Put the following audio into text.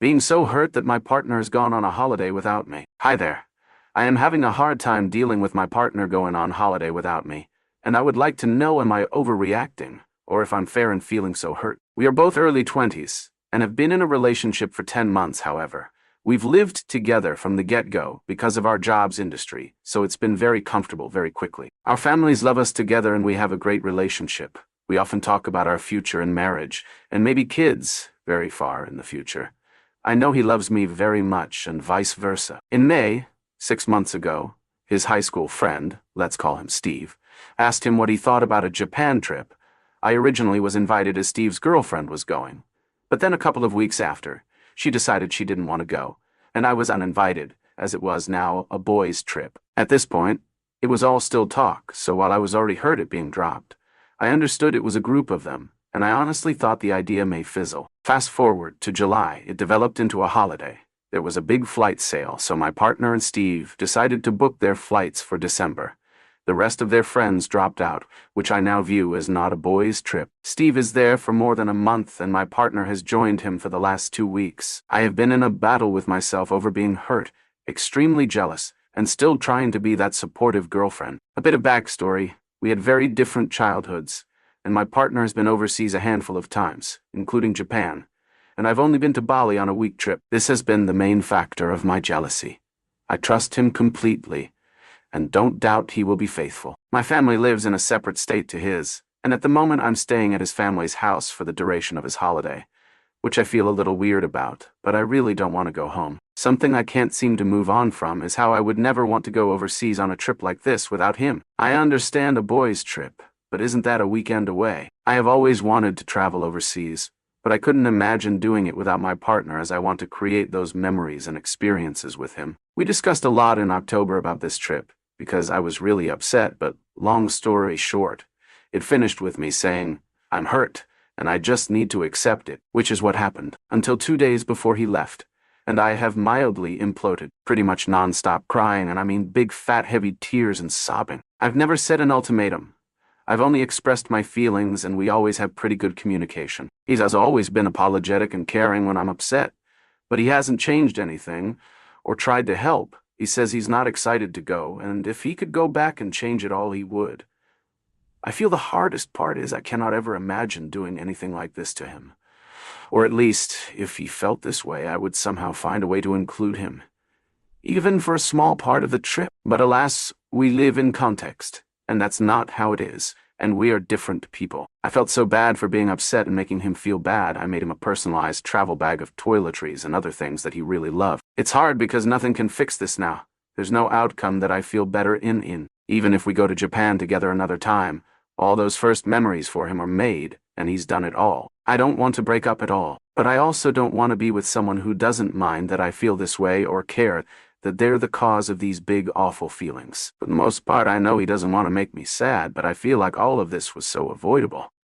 Being so hurt that my partner has gone on a holiday without me. Hi there. I am having a hard time dealing with my partner going on holiday without me, and I would like to know, am I overreacting, or if I'm fair in feeling so hurt. We are both early 20s, and have been in a relationship for 10 months, however. We've lived together from the get-go because of our jobs industry, so it's been very comfortable very quickly. Our families love us together and we have a great relationship. We often talk about our future and marriage, and maybe kids, very far in the future. I know he loves me very much and vice versa. In May, 6 months ago, his high school friend, let's call him Steve, asked him what he thought about a Japan trip. I originally was invited as Steve's girlfriend was going, but then a couple of weeks after, she decided she didn't want to go, and I was uninvited, as it was now a boys' trip. At this point, it was all still talk, so while I was already hurt at being dropped, I understood it was a group of them, and I honestly thought the idea may fizzle. Fast forward to July, it developed into a holiday. There was a big flight sale, so my partner and Steve decided to book their flights for December. The rest of their friends dropped out, which I now view as not a boys' trip. Steve is there for more than a month, and my partner has joined him for the last 2 weeks. I have been in a battle with myself over being hurt, extremely jealous, and still trying to be that supportive girlfriend. A bit of backstory: we had very different childhoods, and my partner has been overseas a handful of times, including Japan, and I've only been to Bali on a week trip. This has been the main factor of my jealousy. I trust him completely, and don't doubt he will be faithful. My family lives in a separate state to his, and at the moment I'm staying at his family's house for the duration of his holiday, which I feel a little weird about, but I really don't want to go home. Something I can't seem to move on from is how I would never want to go overseas on a trip like this without him. I understand a boys' trip, but isn't that a weekend away? I have always wanted to travel overseas, but I couldn't imagine doing it without my partner, as I want to create those memories and experiences with him. We discussed a lot in October about this trip, because I was really upset, but long story short, it finished with me saying, I'm hurt, and I just need to accept it, which is what happened, until 2 days before he left, and I have mildly imploded, pretty much non-stop crying, and I mean big fat heavy tears and sobbing. I've never set an ultimatum. I've only expressed my feelings, and we always have pretty good communication. He has always been apologetic and caring when I'm upset, but he hasn't changed anything, or tried to help. He says he's not excited to go, and if he could go back and change it all, he would. I feel the hardest part is I cannot ever imagine doing anything like this to him. Or at least, if he felt this way, I would somehow find a way to include him, even for a small part of the trip. But alas, we live in context, and that's not how it is, and we are different people. I felt so bad for being upset and making him feel bad, I made him a personalized travel bag of toiletries and other things that he really loved. It's hard because nothing can fix this now. There's no outcome that I feel better in. Even if we go to Japan together another time, all those first memories for him are made, and he's done it all. I don't want to break up at all, but I also don't want to be with someone who doesn't mind that I feel this way or care that they're the cause of these big, awful feelings. For the most part, I know he doesn't want to make me sad, but I feel like all of this was so avoidable.